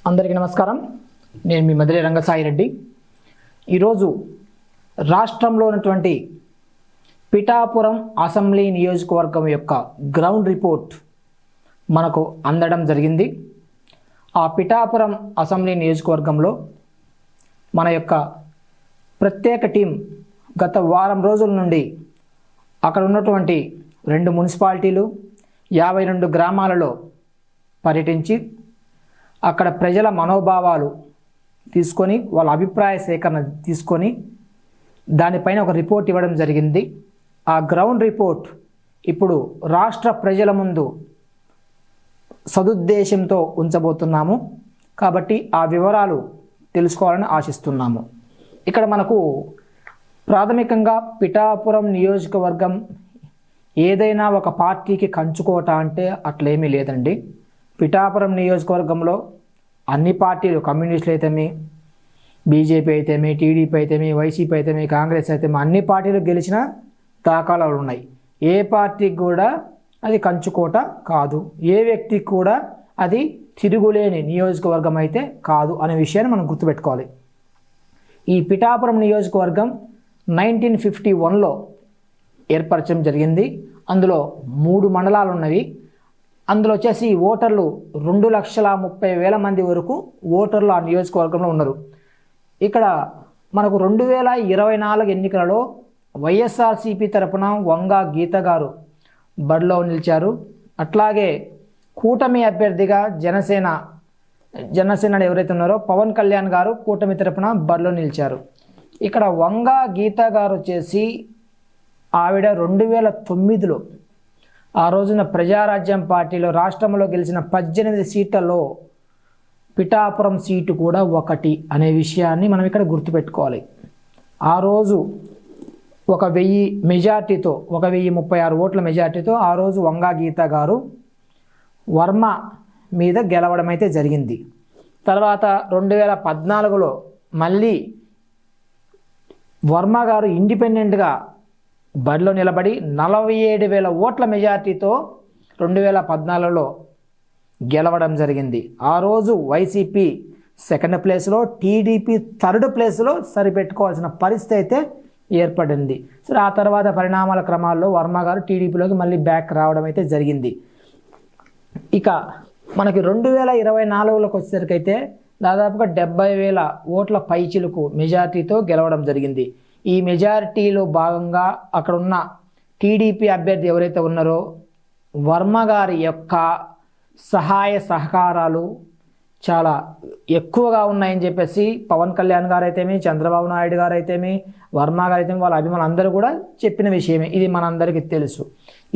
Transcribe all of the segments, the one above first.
అందరికీ నమస్కారం. నేను మీ మదిరే రంగసాయి రెడ్డి. ఈరోజు రాష్ట్రంలో ఉన్నటువంటి పిఠాపురం అసెంబ్లీ నియోజకవర్గం యొక్క గ్రౌండ్ రిపోర్ట్ మనకు అందడం జరిగింది. ఆ పిఠాపురం అసెంబ్లీ నియోజకవర్గంలో మన యొక్క ప్రత్యేక టీం గత వారం రోజుల నుండి అక్కడ ఉన్నటువంటి 2 మున్సిపాలిటీలు 52 గ్రామాలలో పర్యటించి అక్కడ ప్రజల మనోభావాలు తీసుకొని వాళ్ళ అభిప్రాయ సేకరణ తీసుకొని దానిపైన ఒక రిపోర్ట్ ఇవ్వడం జరిగింది. ఆ గ్రౌండ్ రిపోర్ట్ ఇప్పుడు రాష్ట్ర ప్రజల ముందు సదుద్దేశంతో ఉంచబోతున్నాము. కాబట్టి ఆ వివరాలు తెలుసుకోవాలని ఆశిస్తున్నాము. ఇక్కడ మనకు ప్రాథమికంగా పిఠాపురం నియోజకవర్గం ఏదైనా ఒక పార్టీకి కంచుకోట అంటే అట్లేమీ లేదండి. పిఠాపురం నియోజకవర్గంలో అన్ని పార్టీలు, కమ్యూనిస్టులు అయితేమి, బీజేపీ అయితేమి, టీడీపీ అయితేమి, వైసీపీ అయితేమి, కాంగ్రెస్ అయితేమి అన్ని పార్టీలు గెలిచిన దాఖలాలు ఉన్నాయి. ఏ పార్టీకి కూడా అది కంచుకోట కాదు, ఏ వ్యక్తికి కూడా అది తిరుగులేని నియోజకవర్గం అయితే కాదు అనే విషయాన్ని మనం గుర్తుపెట్టుకోవాలి. ఈ పిఠాపురం నియోజకవర్గం 1951లో ఏర్పరచడం జరిగింది. అందులో 3 మండలాలు ఉన్నవి. అందులో వచ్చేసి ఓటర్లు 2,30,000 మంది వరకు ఓటర్లు ఆ నియోజకవర్గంలో ఉన్నారు. ఇక్కడ మనకు 2024 ఎన్నికలలో వైఎస్ఆర్సీపీ తరపున వంగా గీత గారు బరిలో నిలిచారు. అట్లాగే కూటమి అభ్యర్థిగా జనసేన ఎవరైతే ఉన్నారో పవన్ కళ్యాణ్ గారు కూటమి తరపున బరిలో నిలిచారు. ఇక్కడ వంగా గీత గారు వచ్చేసి ఆవిడ 2009లో ఆ రోజున ప్రజారాజ్యం పార్టీలో రాష్ట్రంలో గెలిచిన 18 సీట్లలో పిఠాపురం సీటు కూడా ఒకటి అనే విషయాన్ని మనం ఇక్కడ గుర్తుపెట్టుకోవాలి. ఆ రోజు 1000 మెజార్టీతో 1036 ఓట్ల మెజార్టీతో ఆ రోజు వంగా గీత గారు వర్మ మీద గెలవడం అయితే జరిగింది. తర్వాత 2014లో మళ్ళీ వర్మ గారు ఇండిపెండెంట్గా బరిలో నిలబడి 47,000 ఓట్ల మెజార్టీతో 2014లో గెలవడం జరిగింది. ఆ రోజు వైసీపీ 2nd ప్లేస్లో, టీడీపీ 3rd ప్లేస్లో సరిపెట్టుకోవాల్సిన పరిస్థితి అయితే ఏర్పడింది. సరే, ఆ తర్వాత పరిణామాల క్రమాల్లో వర్మ గారు టీడీపీలోకి మళ్ళీ బ్యాక్ రావడం అయితే జరిగింది. ఇక మనకి 2024లోకి వచ్చేసరికైతే దాదాపుగా 70,000 ఓట్ల పైచిలుకు మెజార్టీతో గెలవడం జరిగింది. ఈ మెజారిటీలో భాగంగా అక్కడ ఉన్న టీడీపీ అభ్యర్థి ఎవరైతే ఉన్నారో వర్మ గారి యొక్క సహాయ సహకారాలు చాలా ఎక్కువగా ఉన్నాయని చెప్పేసి పవన్ కళ్యాణ్ గారు అయితేమి, చంద్రబాబు నాయుడు గారు అయితేమి, వర్మ గారు అయితేమి, వాళ్ళ అభిమానులు అందరూ కూడా చెప్పిన విషయమే. ఇది మనందరికీ తెలుసు.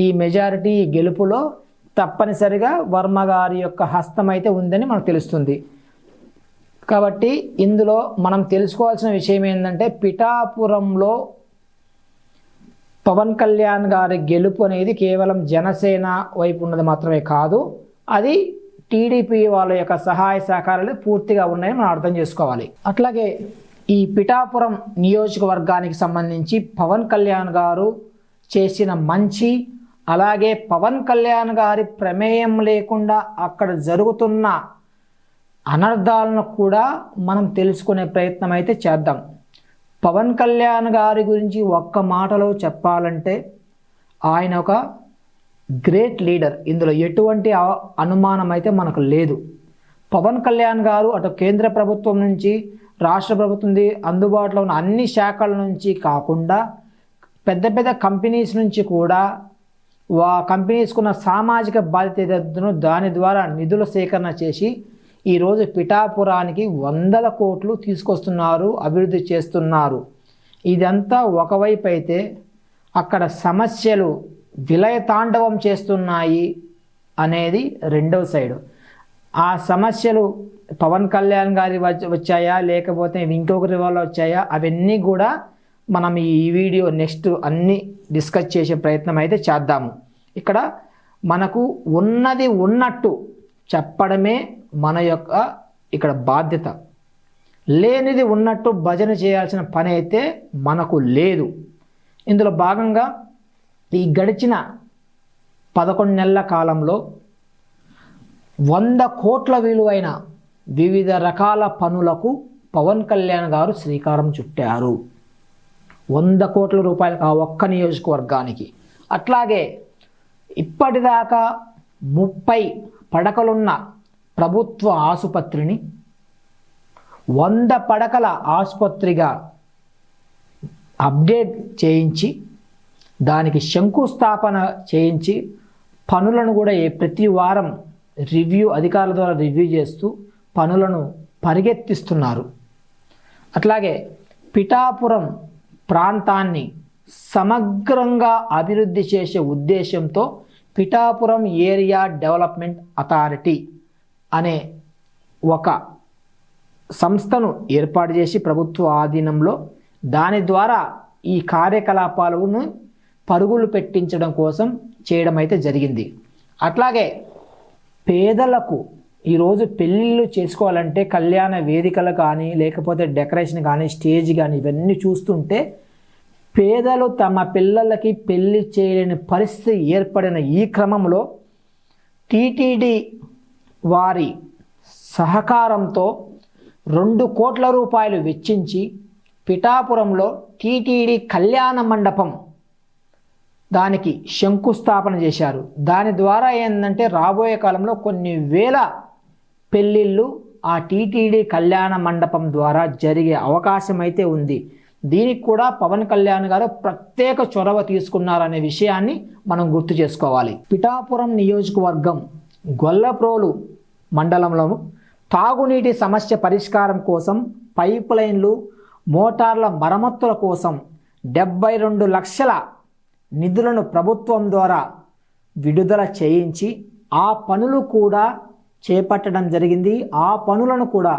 ఈ మెజారిటీ గెలుపులో తప్పనిసరిగా వర్మ గారి యొక్క హస్తం అయితే ఉందని మనకు తెలుస్తుంది. కాబట్టి ఇందులో మనం తెలుసుకోవాల్సిన విషయం ఏంటంటే పిఠాపురంలో పవన్ కళ్యాణ్ గారి గెలుపు అనేది కేవలం జనసేన వైపు ఉన్నది మాత్రమే కాదు, అది టీడీపీ వాళ్ళ యొక్క సహాయ సహకారాలు పూర్తిగా ఉన్నాయని మనం అర్థం చేసుకోవాలి. అట్లాగే ఈ పిఠాపురం నియోజకవర్గానికి సంబంధించి పవన్ కళ్యాణ్ గారు చేసిన మంచి, అలాగే పవన్ కళ్యాణ్ గారి ప్రమేయం లేకుండా అక్కడ జరుగుతున్న అనర్థాలను కూడా మనం తెలుసుకునే ప్రయత్నం అయితే చేద్దాం. పవన్ కళ్యాణ్ గారి గురించి ఒక్క మాటలో చెప్పాలంటే ఆయన ఒక గ్రేట్ లీడర్. ఇందులో ఎటువంటి అనుమానం అయితే మనకు లేదు. పవన్ కళ్యాణ్ గారు అటు కేంద్ర ప్రభుత్వం నుంచి, రాష్ట్ర ప్రభుత్వం అందుబాటులో ఉన్న అన్ని శాఖల నుంచి కాకుండా పెద్ద పెద్ద కంపెనీస్ నుంచి కూడా కంపెనీస్కున్న సామాజిక బాధ్యతను దాని ద్వారా నిధుల సేకరణ చేసి ఈరోజు పిఠాపురానికి 100 కోట్లు తీసుకొస్తున్నారు, అభివృద్ధి చేస్తున్నారు. ఇదంతా ఒకవైపు అయితే అక్కడ సమస్యలు విలయతాండవం చేస్తున్నాయి అనేది రెండవ సైడు. ఆ సమస్యలు పవన్ కళ్యాణ్ గారి వచ్చాయా లేకపోతే ఇంకొకరి వల్ల వచ్చాయా అవన్నీ కూడా మనం ఈ వీడియో నెక్స్ట్ అన్నీ డిస్కస్ చేసే ప్రయత్నం అయితే చేద్దాము. ఇక్కడ మనకు ఉన్నది ఉన్నట్టు చెప్పడమే మన యొక్క ఇక్కడ బాధ్యత. లేనిది ఉన్నట్టు భజన చేయాల్సిన పని అయితే మనకు లేదు. ఇందులో భాగంగా ఈ గడిచిన 11 నెలల కాలంలో 100 కోట్ల విలువైన వివిధ రకాల పనులకు పవన్ కళ్యాణ్ గారు శ్రీకారం చుట్టారు. 100 కోట్ల రూపాయలకు ఆ ఒక్క నియోజకవర్గానికి. అట్లాగే ఇప్పటిదాకా 30 పడకలున్న ప్రభుత్వ ఆసుపత్రిని 100 పడకల ఆసుపత్రిగా అప్డేట్ చేయించి దానికి శంకుస్థాపన చేయించి పనులను కూడా ప్రతి వారం అధికారుల ద్వారా రివ్యూ చేస్తూ పనులను పరిగెత్తిస్తున్నారు. అట్లాగే పిఠాపురం ప్రాంతాన్ని సమగ్రంగా అభివృద్ధి చేసే ఉద్దేశంతో పిఠాపురం ఏరియా డెవలప్మెంట్ అథారిటీ అనే ఒక సంస్థను ఏర్పాటు చేసి ప్రభుత్వ ఆధీనంలో దాని ద్వారా ఈ కార్యకలాపాలను పరుగులు పెట్టించడం కోసం చేయడం అయితే జరిగింది. అట్లాగే పేదలకు ఈరోజు పెళ్ళిళ్ళు చేసుకోవాలంటే కళ్యాణ వేదికలు కానీ లేకపోతే డెకరేషన్ కానీ స్టేజ్ కానీ ఇవన్నీ చూస్తుంటే పేదలు తమ పిల్లలకి పెళ్లి చేయలేని పరిస్థితి ఏర్పడిన ఈ క్రమంలో టీటీడీ వారి సహకారంతో 2 కోట్ల రూపాయలు వెచ్చించి పిఠాపురంలో టీటీడీ కళ్యాణ మండపం దానికి శంకుస్థాపన చేశారు. దాని ద్వారా ఏంటంటే రాబోయే కాలంలో కొన్ని వేల పెళ్ళిళ్ళు ఆ టీటీడీ కళ్యాణ మండపం ద్వారా జరిగే అవకాశం అయితే ఉంది. దీనికి కూడా పవన్ కళ్యాణ్ గారు ప్రత్యేక చొరవ తీసుకున్నారనే విషయాన్ని మనం గుర్తు చేసుకోవాలి. పిఠాపురం నియోజకవర్గం గొల్లప్రోలు మండలంలో తాగునీటి సమస్య పరిష్కారం కోసం పైప్ లైన్లు మోటార్ల మరమ్మతుల కోసం 72 లక్షల నిధులను ప్రభుత్వం ద్వారా విడుదల చేయించి ఆ పనులు కూడా చేపట్టడం జరిగింది. ఆ పనులను కూడా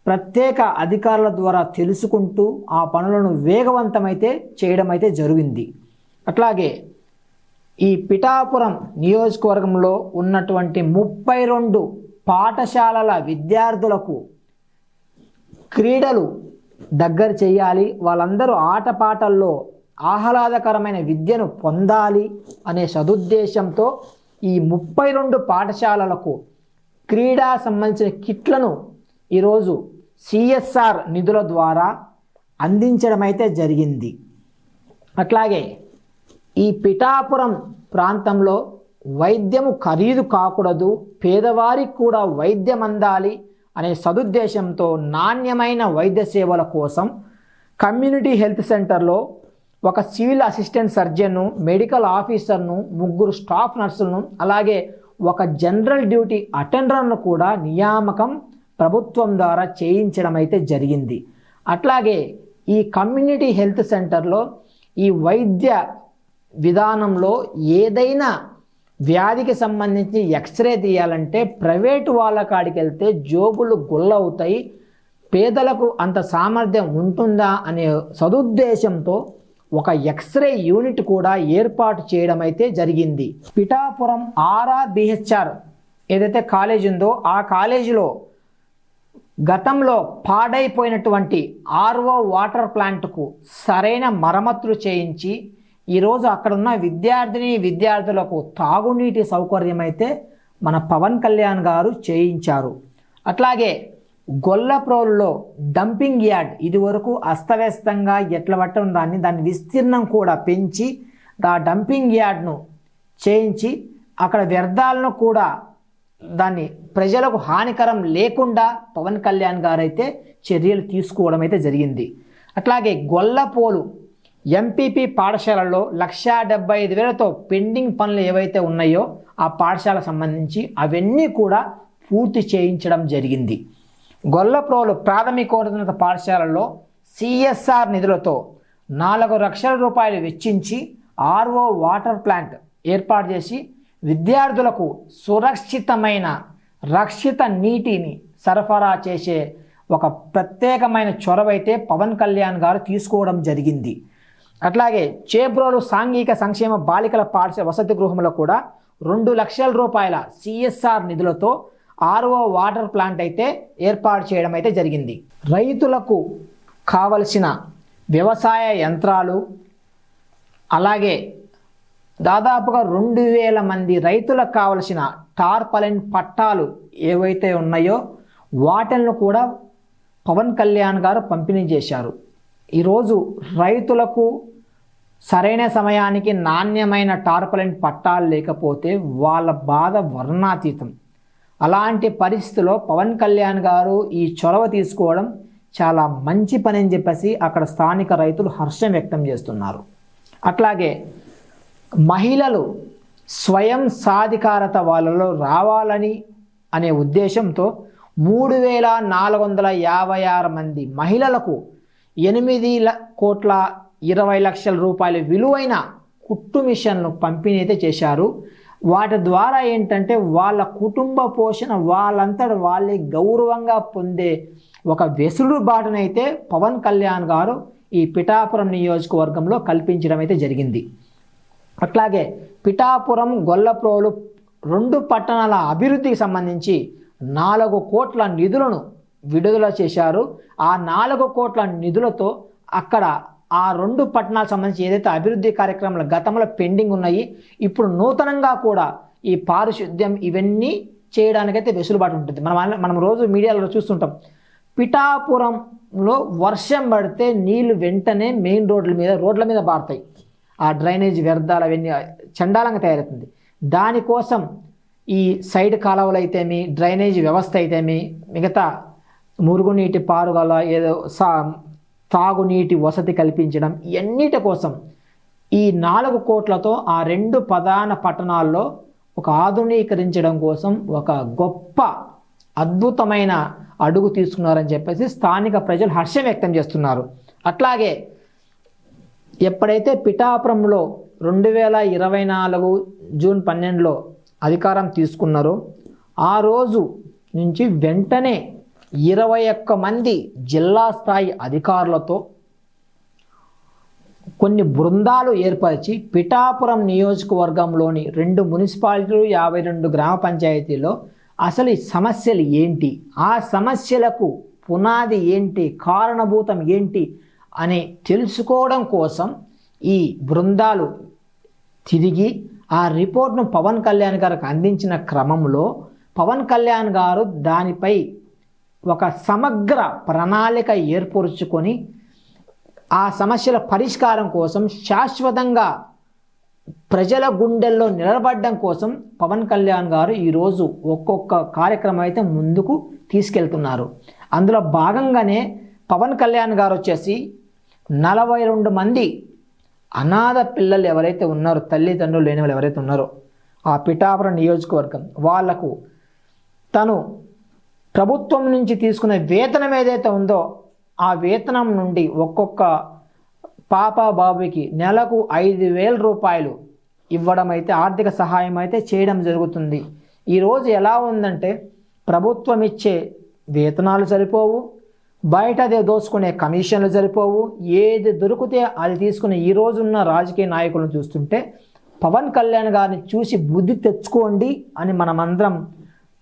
ప్రత్యేక అధికారుల ద్వారా తెలుసుకుంటూ ఆ పనులను వేగవంతమైతే చేయడం అయితే జరిగింది. అట్లాగే ఈ పిఠాపురం నియోజకవర్గంలో ఉన్నటువంటి 32 పాఠశాలల విద్యార్థులకు క్రీడలు దగ్గర చేయాలి, వాళ్ళందరూ ఆటపాటల్లో ఆహ్లాదకరమైన విద్యను పొందాలి అనే సదుద్దేశంతో ఈ 32 పాఠశాలలకు క్రీడా సంబంధించిన కిట్లను ఈరోజు సిఎస్ఆర్ నిధుల ద్వారా అందించడం అయితే జరిగింది. అట్లాగే ఈ పిఠాపురం ప్రాంతంలో వైద్యము ఖరీదు కాకూడదు, పేదవారికి కూడా వైద్యం అందాలి అనే సదుద్దేశంతో నాణ్యమైన వైద్య సేవల కోసం కమ్యూనిటీ హెల్త్ సెంటర్లో ఒక సివిల్ అసిస్టెంట్ సర్జన్ను, మెడికల్ ఆఫీసర్ను, 3 స్టాఫ్ నర్సులను, అలాగే ఒక జనరల్ డ్యూటీ అటెండర్ను కూడా నియామకం ప్రభుత్వం ద్వారా చేయించడం అయితే జరిగింది. అట్లాగే ఈ కమ్యూనిటీ హెల్త్ సెంటర్లో ఈ వైద్య విధానంలో ఏదైనా వ్యాధికి సంబంధించి ఎక్స్రే తీయాలంటే ప్రైవేటు వాళ్ళ కాడికి వెళ్తే జోబులు గుల్లవుతాయి, పేదలకు అంత సామర్థ్యం ఉంటుందా అనే సదుద్దేశంతో ఒక ఎక్స్రే యూనిట్ కూడా ఏర్పాటు చేయడం అయితే జరిగింది. పిఠాపురం RRBHR ఏదైతే కాలేజ్ ఉందో ఆ కాలేజీలో గతంలో పాడైపోయినటువంటి RO వాటర్ ప్లాంట్కు సరైన మరమ్మతులు చేయించి ఈరోజు అక్కడున్న విద్యార్థులకు తాగునీటి సౌకర్యం అయితే మన పవన్ కళ్యాణ్ గారు చేయించారు. అట్లాగే గొల్లప్రోలులో డంపింగ్ యార్డ్ ఇదివరకు అస్తవ్యస్తంగా ఎట్ల పట్టడం దాని విస్తీర్ణం కూడా పెంచి ఆ డంపింగ్ యార్డ్ను చేయించి అక్కడ వ్యర్థాలను కూడా దాన్ని ప్రజలకు హానికరం లేకుండా పవన్ కళ్యాణ్ గారు అయితే చర్యలు తీసుకోవడం అయితే జరిగింది. అట్లాగే గొల్లపోలు ఎంపీపీ పాఠశాలలో 1,75,000తో పెండింగ్ పనులు ఏవైతే ఉన్నాయో ఆ పాఠశాల సంబంధించి అవన్నీ కూడా పూర్తి చేయించడం జరిగింది. గొల్లప్రోలు ప్రాథమికోన్నత పాఠశాలలో సిఎస్ఆర్ నిధులతో 4 లక్షల రూపాయలు వెచ్చించి RO వాటర్ ప్లాంట్ ఏర్పాటు చేసి విద్యార్థులకు సురక్షితమైన రక్షిత నీటిని సరఫరా చేసే ఒక ప్రత్యేకమైన చొరవైతే పవన్ కళ్యాణ్ గారు తీసుకోవడం జరిగింది. అట్లాగే చేబ్రోలు సాంఘిక సంక్షేమ బాలికల పాఠశాల వసతి గృహంలో కూడా 2 లక్షల రూపాయల సిఎస్ఆర్ నిధులతో RO వాటర్ ప్లాంట్ అయితే ఏర్పాటు చేయడం అయితే జరిగింది. రైతులకు కావలసిన వ్యవసాయ యంత్రాలు, అలాగే దాదాపుగా 2,000 మంది రైతులకు కావలసిన టార్పాలిన్ పట్టాలు ఏవైతే ఉన్నాయో వాటిని కూడా పవన్ కళ్యాణ్ గారు పంపిణీ చేశారు. ఈరోజు రైతులకు సరైన సమయానికి నాణ్యమైన టార్పలిన్ పట్టాలు లేకపోతే వాళ్ళ బాధ వర్ణాతీతం. అలాంటి పరిస్థితిలో పవన్ కళ్యాణ్ గారు ఈ చొరవ తీసుకోవడం చాలా మంచి పని అని చెప్పేసి అక్కడ స్థానిక రైతులు హర్షం వ్యక్తం చేస్తున్నారు. అట్లాగే మహిళలు స్వయం సాధికారత వాళ్ళలో రావాలని అనే ఉద్దేశంతో 3,456 మంది మహిళలకు 8,20,00,000 రూపాయల విలువైన కుట్టు మిషన్లు పంపిణీ అయితే చేశారు. వాటి ద్వారా ఏంటంటే వాళ్ళ కుటుంబ పోషణ వాళ్ళంతట వాళ్ళే గౌరవంగా పొందే ఒక వెసులుబాటునైతే పవన్ కళ్యాణ్ గారు ఈ పిఠాపురం నియోజకవర్గంలో కల్పించడం అయితే జరిగింది. అట్లాగే పిఠాపురం, గొల్లప్రోలు 2 పట్టణాల అభివృద్ధికి సంబంధించి 4 కోట్ల నిధులను విడుదల చేశారు. ఆ 4 కోట్ల నిధులతో అక్కడ ఆ 2 పట్టణాలకు సంబంధించి ఏదైతే అభివృద్ధి కార్యక్రమాలు గతంలో పెండింగ్ ఉన్నాయి, ఇప్పుడు నూతనంగా కూడా ఈ పారిశుద్ధ్యం ఇవన్నీ చేయడానికైతే వెసులుబాటు ఉంటుంది. మనం రోజు మీడియాలో చూస్తుంటాం, పిఠాపురంలో వర్షం పడితే నీళ్లు వెంటనే మెయిన్ రోడ్ల మీద బారుతాయి. ఆ డ్రైనేజ్ వ్యర్థాలు అవన్నీ చండాలంగా తయారవుతుంది. దానికోసం ఈ సైడ్ కాలువలు అయితేమి, డ్రైనేజ్ వ్యవస్థ అయితేమి, మిగతా మురుగునీటి పారుదల, ఏదో తాగునీటి వసతి కల్పించడం, ఇవన్నిటి కోసం ఈ 4 కోట్లతో ఆ 2 ప్రధాన పట్టణాల్లో ఒక ఆధునీకరించడం కోసం ఒక గొప్ప అద్భుతమైన అడుగు తీసుకున్నారని చెప్పేసి స్థానిక ప్రజలు హర్షం వ్యక్తం చేస్తున్నారు. అట్లాగే ఎప్పుడైతే పిఠాపురంలో 2024 జూన్ 12లో అధికారం తీసుకున్నారో ఆ రోజు నుంచి వెంటనే 21 మంది జిల్లా స్థాయి అధికారులతో కొన్ని బృందాలు ఏర్పరిచి పిఠాపురం నియోజకవర్గంలోని 2 మున్సిపాలిటీలు, 52 గ్రామ పంచాయతీల్లో అసలు ఈ సమస్యలు ఏంటి, ఆ సమస్యలకు పునాది ఏంటి, కారణభూతం ఏంటి అని తెలుసుకోవడం కోసం ఈ బృందాలు తిరిగి ఆ రిపోర్ట్ను పవన్ కళ్యాణ్ గారికి అందించిన క్రమంలో పవన్ కళ్యాణ్ గారు దానిపై ఒక సమగ్ర ప్రణాళిక ఏర్పరుచుకొని ఆ సమస్యల పరిష్కారం కోసం శాశ్వతంగా ప్రజల గుండెల్లో నిలబడడం కోసం పవన్ కళ్యాణ్ గారు ఈరోజు ఒక్కొక్క కార్యక్రమం అయితే ముందుకు తీసుకెళ్తున్నారు. అందులో భాగంగానే పవన్ కళ్యాణ్ గారు వచ్చేసి 42 మంది అనాథ పిల్లలు ఎవరైతే ఉన్నారో, తల్లిదండ్రులు లేని వాళ్ళు ఎవరైతే ఉన్నారో ఆ పిఠాపురం నియోజకవర్గం వాళ్లకు తను ప్రభుత్వం నుంచి తీసుకునే వేతనం ఏదైతే ఉందో ఆ వేతనం నుండి ఒక్కొక్క పాప బాబుకి నెలకు 5,000 రూపాయలు ఇవ్వడం అయితే, ఆర్థిక సహాయం అయితే చేయడం జరుగుతుంది. ఈరోజు ఎలా ఉందంటే ప్రభుత్వం ఇచ్చే వేతనాలు సరిపోవు, బయట అదే దోసుకునే కమిషన్లు సరిపోవు, ఏది దొరికితే అది తీసుకునే ఈ రోజున్న రాజకీయ నాయకులను చూస్తుంటే పవన్ కళ్యాణ్ గారిని చూసి బుద్ధి తెచ్చుకోండి అని మనమందరం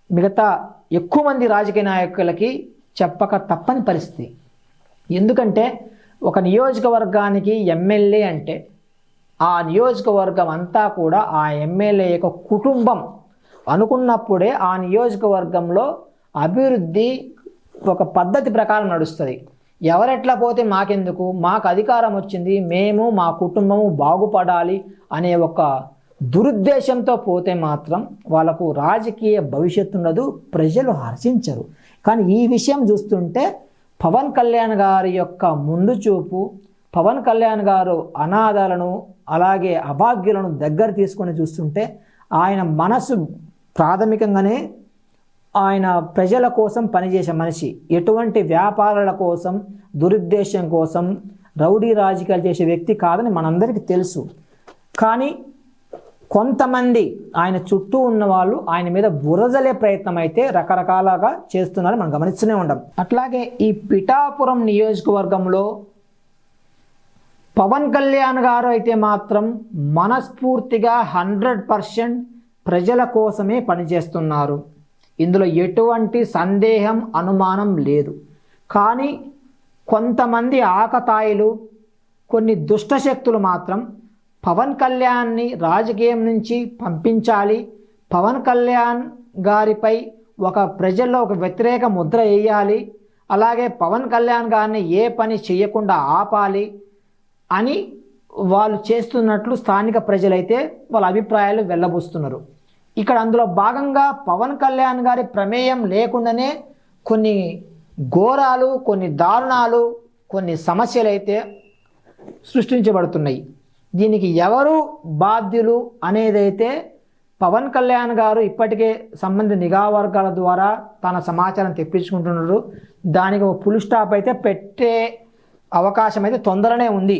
మిగతా ఎక్కువ మంది రాజకీయ నాయకులకి చెప్పక తప్పని పరిస్థితి. ఎందుకంటే ఒక నియోజకవర్గానికి ఎమ్మెల్యే అంటే ఆ నియోజకవర్గం అంతా కూడా ఆ ఎమ్మెల్యే యొక్క కుటుంబం అనుకున్నప్పుడే ఆ నియోజకవర్గంలో అభివృద్ధి ఒక పద్ధతి ప్రకారం నడుస్తుంది. ఎవరెట్లా పోతే మాకెందుకు, మాకు అధికారం వచ్చింది, మేము మా కుటుంబము బాగుపడాలి అనే ఒక దురుద్దేశంతో పోతే మాత్రం వాళ్ళకు రాజకీయ భవిష్యత్తు ఉండదు, ప్రజలు హర్షించరు. కానీ ఈ విషయం చూస్తుంటే పవన్ కళ్యాణ్ గారి యొక్క ముందు చూపు, పవన్ కళ్యాణ్ గారు అనాథాలను అలాగే అభాగ్యులను దగ్గర తీసుకొని చూస్తుంటే ఆయన మనసు ప్రాథమికంగానే ఆయన ప్రజల కోసం పనిచేసే మనిషి. ఎటువంటి వ్యాపారాల కోసం, దురుద్దేశం కోసం రౌడీ రాజకీయాలు చేసే వ్యక్తి కాదని మనందరికీ తెలుసు. కానీ కొంతమంది ఆయన చుట్టూ ఉన్న వాళ్ళు ఆయన మీద బురజలే ప్రయత్నం అయితే రకరకాలుగా చేస్తున్నారని మనం గమనిస్తూనే ఉంటాం. అట్లాగే ఈ పిఠాపురం నియోజకవర్గంలో పవన్ కళ్యాణ్ గారు అయితే మాత్రం మనస్ఫూర్తిగా 100% ప్రజల కోసమే పనిచేస్తున్నారు. ఇందులో ఎటువంటి సందేహం, అనుమానం లేదు. కానీ కొంతమంది ఆకతాయిలు, కొన్ని దుష్టశక్తులు మాత్రం పవన్ కళ్యాణ్ని రాజకీయం నుంచి పంపించాలి, పవన్ కళ్యాణ్ గారిపై ఒక ప్రజల్లో ఒక వ్యతిరేక ముద్ర వేయాలి, అలాగే పవన్ కళ్యాణ్ గారిని ఏ పని చేయకుండా ఆపాలి అని వాళ్ళు చేస్తున్నట్లు స్థానిక ప్రజలైతే వాళ్ళ అభిప్రాయాలు వెళ్ళబుస్తున్నారు. ఇక్కడ అందులో భాగంగా పవన్ కళ్యాణ్ గారి ప్రమేయం లేకుండానే కొన్ని ఘోరాలు, కొన్ని దారుణాలు, కొన్ని సమస్యలు అయితే సృష్టించబడుతున్నాయి. దీనికి ఎవరు బాధ్యులు అనేదైతే పవన్ కళ్యాణ్ గారు ఇప్పటికే సంబంధిత నిఘా వర్గాల ద్వారా తన సమాచారం తెప్పించుకుంటున్నారు. దానికి ఒక ఫుల్ స్టాప్ అయితే పెట్టే అవకాశం అయితే తొందరనే ఉంది.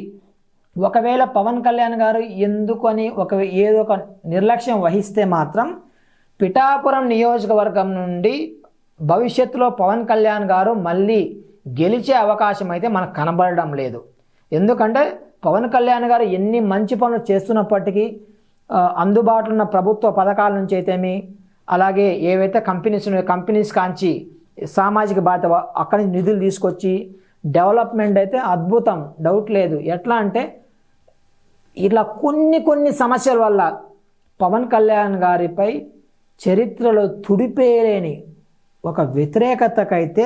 ఒకవేళ పవన్ కళ్యాణ్ గారు ఎందుకని ఏదో ఒక నిర్లక్ష్యం వహిస్తే మాత్రం పిఠాపురం నియోజకవర్గం నుండి భవిష్యత్తులో పవన్ కళ్యాణ్ గారు మళ్ళీ గెలిచే అవకాశం అయితే మనకు కనబడడం లేదు. ఎందుకంటే పవన్ కళ్యాణ్ గారు ఎన్ని మంచి పనులు చేస్తున్నప్పటికీ అందుబాటులో ఉన్న ప్రభుత్వ పథకాల నుంచి అయితేమి, అలాగే ఏవైతే కంపెనీస్ కాంచి సామాజిక బాధ్యత అక్కడి నుంచి నిధులు తీసుకొచ్చి డెవలప్మెంట్ అయితే అద్భుతం, డౌట్ లేదు. ఎట్లా అంటే ఇట్లా కొన్ని సమస్యల వల్ల పవన్ కళ్యాణ్ గారిపై చరిత్రలో తుడిపేయలేని ఒక వ్యతిరేకతకైతే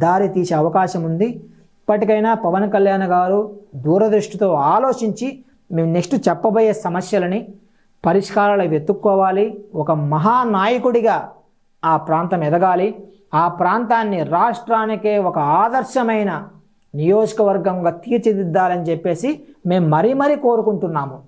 దారి తీసే అవకాశం ఉంది. ఇప్పటికైనా పవన్ కళ్యాణ్ గారు దూరదృష్టితో ఆలోచించి మేము నెక్స్ట్ చెప్పబోయే సమస్యలని పరిష్కారాలు వెతుక్కోవాలి. ఒక మహానాయకుడిగా ఆ ప్రాంతం ఎదగాలి. ఆ ప్రాంతాన్ని రాష్ట్రానికే ఒక ఆదర్శమైన నియోజకవర్గంగా తీర్చిదిద్దాలని చెప్పేసి మేము మరీ కోరుకుంటున్నాము.